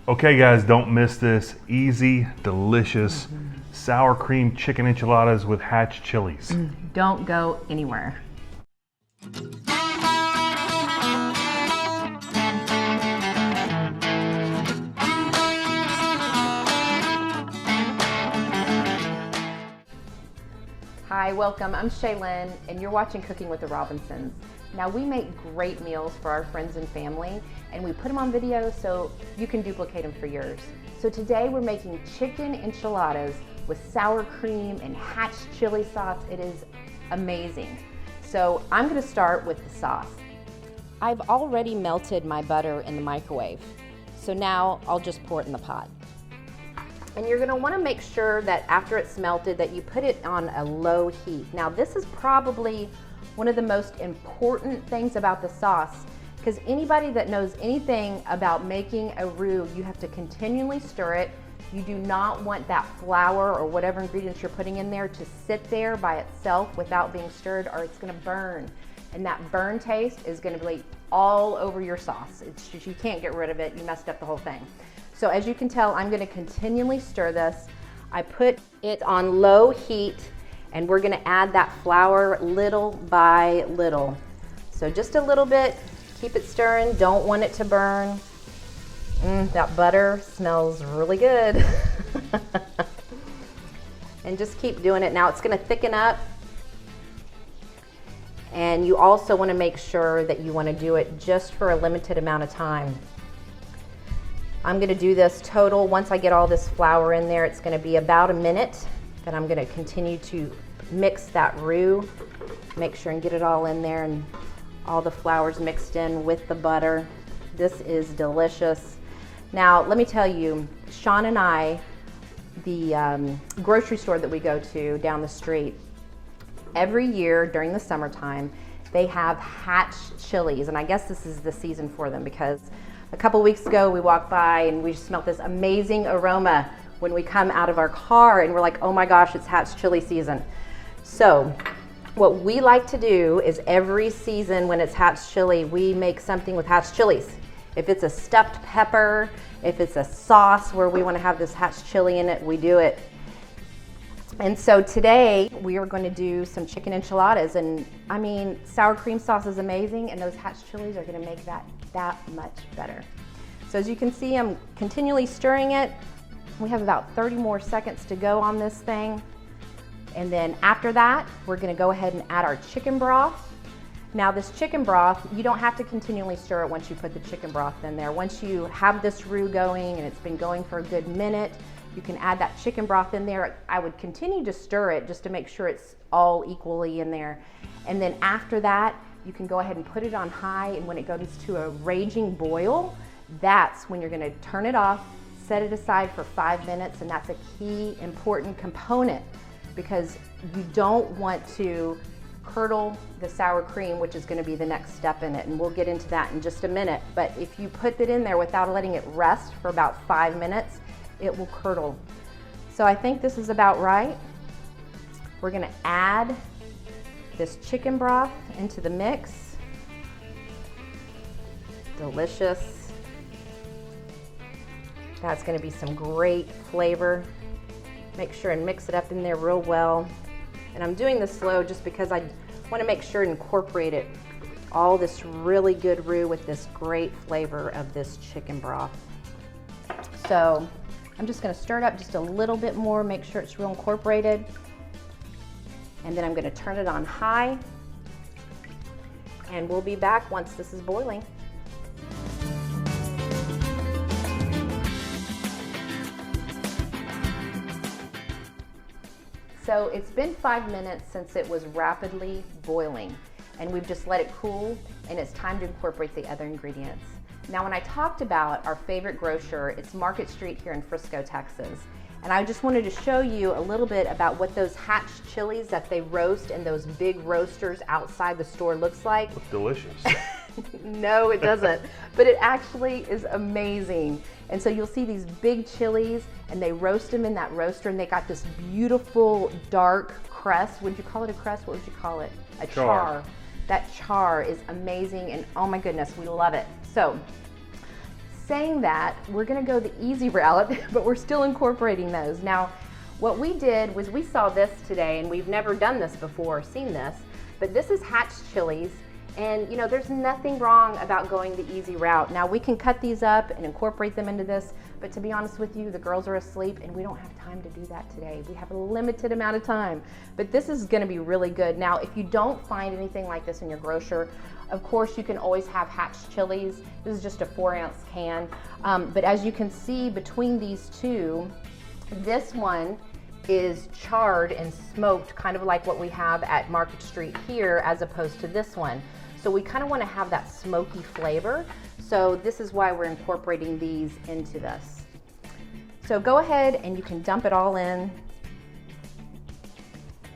Okay guys, don't miss this easy, delicious sour cream chicken enchiladas with hatch chilies. Don't go anywhere. Hi, welcome. I'm Shaylin, and you're watching Cooking with the Robinsons. Now, we make great meals for our friends and family, and we put them on video so you can duplicate them for yours. So today we're making chicken enchiladas with sour cream and hatch chili sauce. It is amazing. So I'm gonna start with the sauce. I've already melted my butter in the microwave. So now I'll just pour it in the pot. And you're gonna wanna make sure that after it's melted that you put it on a low heat. Now this is probably one of the most important things about the sauce, because anybody that knows anything about making a roux, you have to continually stir it. You do not want that flour or whatever ingredients you're putting in there to sit there by itself without being stirred, or it's gonna burn. And that burn taste is gonna be all over your sauce. It's just, you can't get rid of it, you messed up the whole thing. So as you can tell, I'm gonna continually stir this. I put it on low heat, and we're gonna add that flour little by little. So just a little bit, keep it stirring, don't want it to burn. That butter smells really good. And just keep doing it. Now it's gonna thicken up. And you also wanna make sure that you wanna do it just for a limited amount of time. I'm gonna do this total, once I get all this flour in there, it's gonna be about a minute that I'm gonna continue to mix that roux, make sure and get it all in there and all the flour's mixed in with the butter. This is delicious. Now, let me tell you, Sean and I, the grocery store that we go to down the street, every year during the summertime, they have hatch chilies, and I guess this is the season for them because a couple weeks ago we walked by and we smelled this amazing aroma when we come out of our car and we're like, oh my gosh, it's hatch chili season. So what we like to do is every season when it's hatch chili, we make something with hatch chilies. If it's a stuffed pepper, if it's a sauce where we want to have this hatch chili in it, we do it. And so today we are going to do some chicken enchiladas, and I mean, sour cream sauce is amazing, and those hatch chilies are going to make that much better. So as you can see, I'm continually stirring it. We have about 30 more seconds to go on this thing. And then after that, we're gonna go ahead and add our chicken broth. Now this chicken broth, you don't have to continually stir it once you put the chicken broth in there. Once you have this roux going and it's been going for a good minute, you can add that chicken broth in there. I would continue to stir it just to make sure it's all equally in there. And then after that, you can go ahead and put it on high, and when it goes to a raging boil, that's when you're gonna turn it off, set it aside for 5 minutes, and that's a key important component because you don't want to curdle the sour cream, which is going to be the next step in it, and we'll get into that in just a minute. But if you put it in there without letting it rest for about 5 minutes, it will curdle. So I think this is about right. We're going to add this chicken broth into the mix. Delicious. That's going to be some great flavor. Make sure and mix it up in there real well. And I'm doing this slow just because I want to make sure and incorporate it, all this really good roux with this great flavor of this chicken broth. So I'm just going to stir it up just a little bit more, make sure it's real incorporated. And then I'm going to turn it on high. And we'll be back once this is boiling. So it's been 5 minutes since it was rapidly boiling, and we've just let it cool, and it's time to incorporate the other ingredients. Now, when I talked about our favorite grocer, it's Market Street here in Frisco, Texas. And I just wanted to show you a little bit about what those hatch chilies that they roast in those big roasters outside the store looks like. Looks delicious. No, it doesn't. But it actually is amazing. And so you'll see these big chilies, and they roast them in that roaster, and they got this beautiful dark crust. Would you call it a crust? What would you call it? A char. That char is amazing, and oh my goodness, we love it. So saying that, we're gonna go the easy route, but we're still incorporating those. Now, what we did was we saw this today, and we've never done this before, seen this, but this is hatched chilies. And you know, there's nothing wrong about going the easy route. Now we can cut these up and incorporate them into this, but to be honest with you, the girls are asleep and we don't have time to do that today. We have a limited amount of time, but this is gonna be really good. Now, if you don't find anything like this in your grocer, of course you can always have hatched chilies. This is just a 4-ounce can. But as you can see between these two, this one is charred and smoked, kind of like what we have at Market Street here, as opposed to this one. So we kind of want to have that smoky flavor. So this is why we're incorporating these into this. So go ahead and you can dump it all in.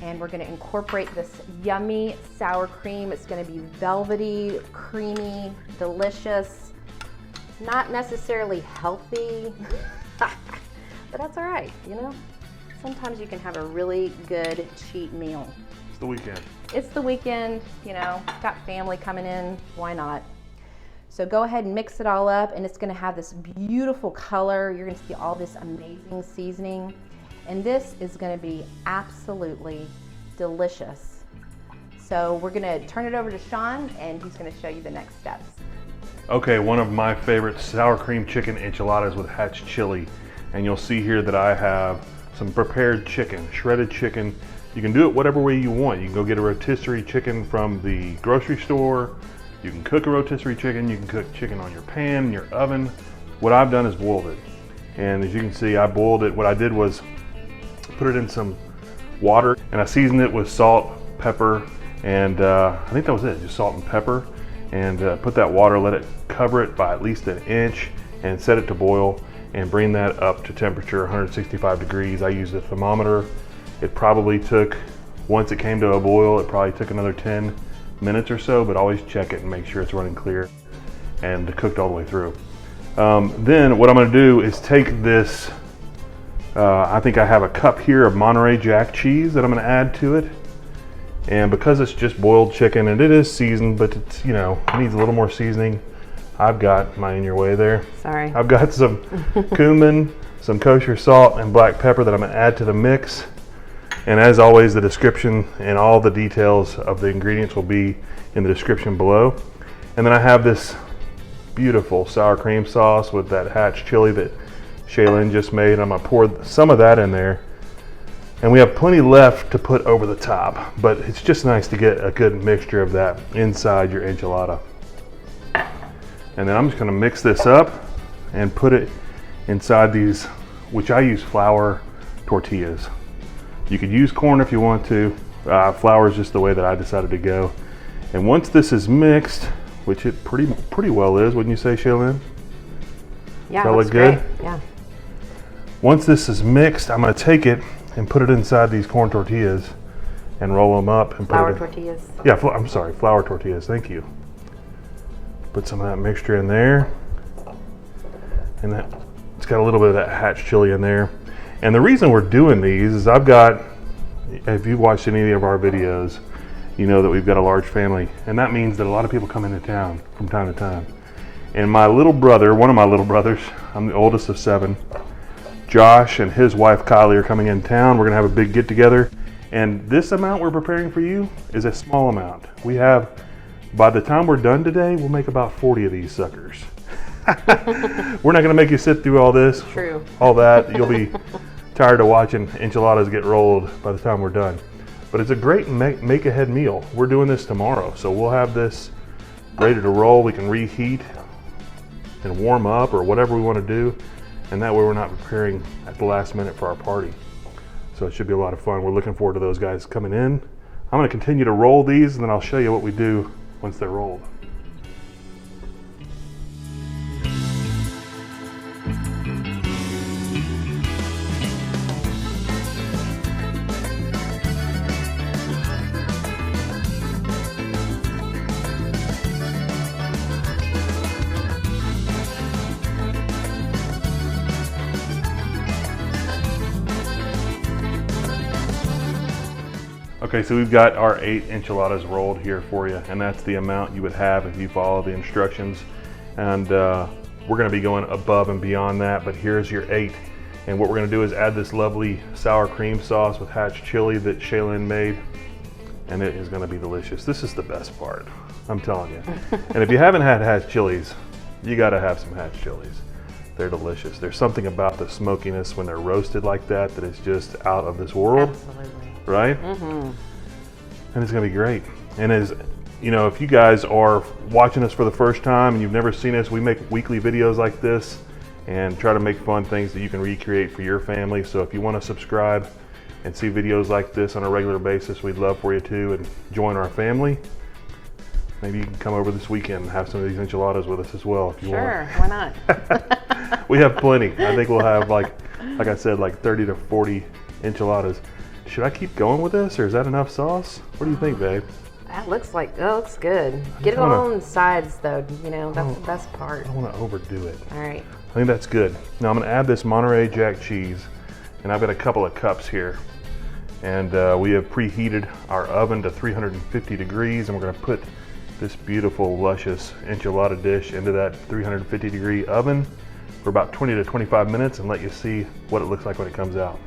And we're going to incorporate this yummy sour cream. It's going to be velvety, creamy, delicious, not necessarily healthy, but that's all right, you know? Sometimes you can have a really good cheat meal. It's the weekend. It's the weekend, you know, got family coming in, why not? So go ahead and mix it all up, and it's gonna have this beautiful color. You're gonna see all this amazing seasoning, and this is gonna be absolutely delicious. So we're gonna turn it over to Sean, and he's gonna show you the next steps. Okay, one of my favorite sour cream chicken enchiladas with hatch chili. And you'll see here that I have some prepared chicken, shredded chicken. You can do it whatever way you want. You can go get a rotisserie chicken from the grocery store. You can cook a rotisserie chicken. You can cook chicken on your pan, in your oven. What I've done is boiled it. And as you can see, I boiled it. What I did was put it in some water, and I seasoned it with salt, pepper, and I think that was it, just salt and pepper. And put that water, let it cover it by at least an inch, and set it to boil, and bring that up to temperature 165 degrees. I used a thermometer. It probably took, once it came to a boil, it probably took another 10 minutes or so, but always check it and make sure it's running clear and cooked all the way through. Then what I'm gonna do is take this, I think I have a cup here of Monterey Jack cheese that I'm gonna add to it. And because it's just boiled chicken and it is seasoned, but it's, you know, it needs a little more seasoning, I've got, am I in your way there? Sorry. I've got some cumin, some kosher salt, and black pepper that I'm gonna add to the mix. And as always, the description and all the details of the ingredients will be in the description below. And then I have this beautiful sour cream sauce with that hatch chili that Shaylin just made. I'm gonna pour some of that in there. And we have plenty left to put over the top, but it's just nice to get a good mixture of that inside your enchilada. And then I'm just gonna mix this up and put it inside these, which I use flour tortillas. You could use corn if you want to. Flour is just the way that I decided to go. And once this is mixed, which it pretty well is, wouldn't you say, Shaylin? Yeah, that looks look good? Great. Yeah. Once this is mixed, I'm gonna take it and put it inside these corn tortillas and roll them up and Flour put it in. tortillas. Yeah, I'm sorry, flour tortillas, thank you. Put some of that mixture in there. And that, it's got a little bit of that hatch chili in there. And the reason we're doing these is I've got, if you've watched any of our videos, you know that we've got a large family. And that means that a lot of people come into town from time to time. And my little brother, one of my little brothers, I'm the oldest of 7, Josh and his wife Kylie are coming in town. We're gonna have a big get together. And this amount we're preparing for you is a small amount. We have, by the time we're done today, we'll make about 40 of these suckers. We're not gonna make you sit through all this. True. All that. You'll be tired of watching enchiladas get rolled by the time we're done. But it's a great make ahead meal. We're doing this tomorrow, so we'll have this ready to roll. We can reheat and warm up or whatever we want to do, and that way we're not preparing at the last minute for our party. So it should be a lot of fun. We're looking forward to those guys coming in. I'm going to continue to roll these, and then I'll show you what we do once they're rolled. Okay, so we've got our 8 enchiladas rolled here for you, and that's the amount you would have if you follow the instructions. And We're gonna be going above and beyond that, but here's your 8. And what we're gonna do is add this lovely sour cream sauce with hatch chili that Shaylin made, and it is gonna be delicious. This is the best part, I'm telling you. And if you haven't had hatch chilies, you gotta have some hatch chilies. They're delicious. There's something about the smokiness when they're roasted like that that is just out of this world. Absolutely. Right? Mm-hmm. And it's gonna be great. And as you know, if you guys are watching us for the first time and you've never seen us, we make weekly videos like this and try to make fun things that you can recreate for your family. So if you want to subscribe and see videos like this on a regular basis, we'd love for you to, and join our family. Maybe you can come over this weekend and have some of these enchiladas with us as well if you want. Sure, why not? We have plenty. I think we'll have like I said, like 30 to 40 enchiladas. Should I keep going with this, or is that enough sauce? What do you think, babe? That looks good. Get it on the sides though, you know, that's the best part. I don't want to overdo it. All right. I think that's good. Now I'm gonna add this Monterey Jack cheese, and I've got a couple of cups here. And we have preheated our oven to 350 degrees, and we're gonna put this beautiful, luscious enchilada dish into that 350 degree oven for about 20 to 25 minutes and let you see what it looks like when it comes out.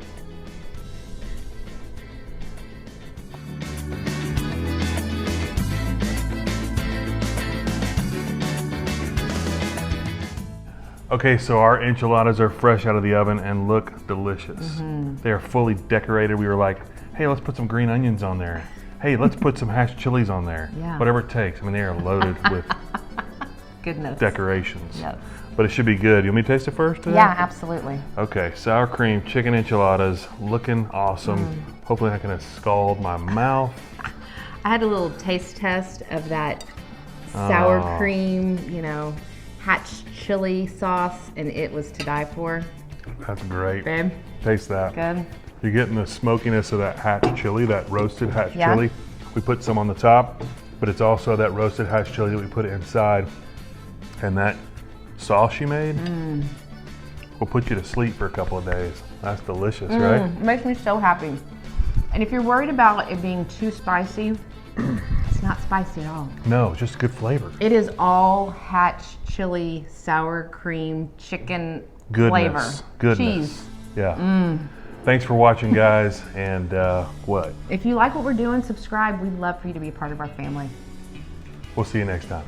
Okay, so our enchiladas are fresh out of the oven and look delicious. Mm-hmm. They are fully decorated. We were like, hey, let's put some green onions on there. Hey, let's put some hatch chilies on there. Yeah. Whatever it takes. I mean, they are loaded with goodness decorations. Yes. But it should be good. You want me to taste it first today? Yeah, absolutely. Okay, sour cream chicken enchiladas, looking awesome. Hopefully not gonna scald my mouth. I had a little taste test of that sour cream, you know, hatch chili sauce, and it was to die for. That's great. Babe. Taste that. Good. You're getting the smokiness of that hatch chili, that roasted hatch chili. We put some on the top, but it's also that roasted hatch chili that we put inside. And that sauce she made will put you to sleep for a couple of days. That's delicious, right? It makes me so happy. And if you're worried about it being too spicy, it's not spicy at all. No, just good flavor. It is all hatch chili, sour cream, chicken flavor. Goodness. Cheese. Yeah. Thanks for watching, guys. And what? If you like what we're doing, subscribe. We'd love for you to be a part of our family. We'll see you next time.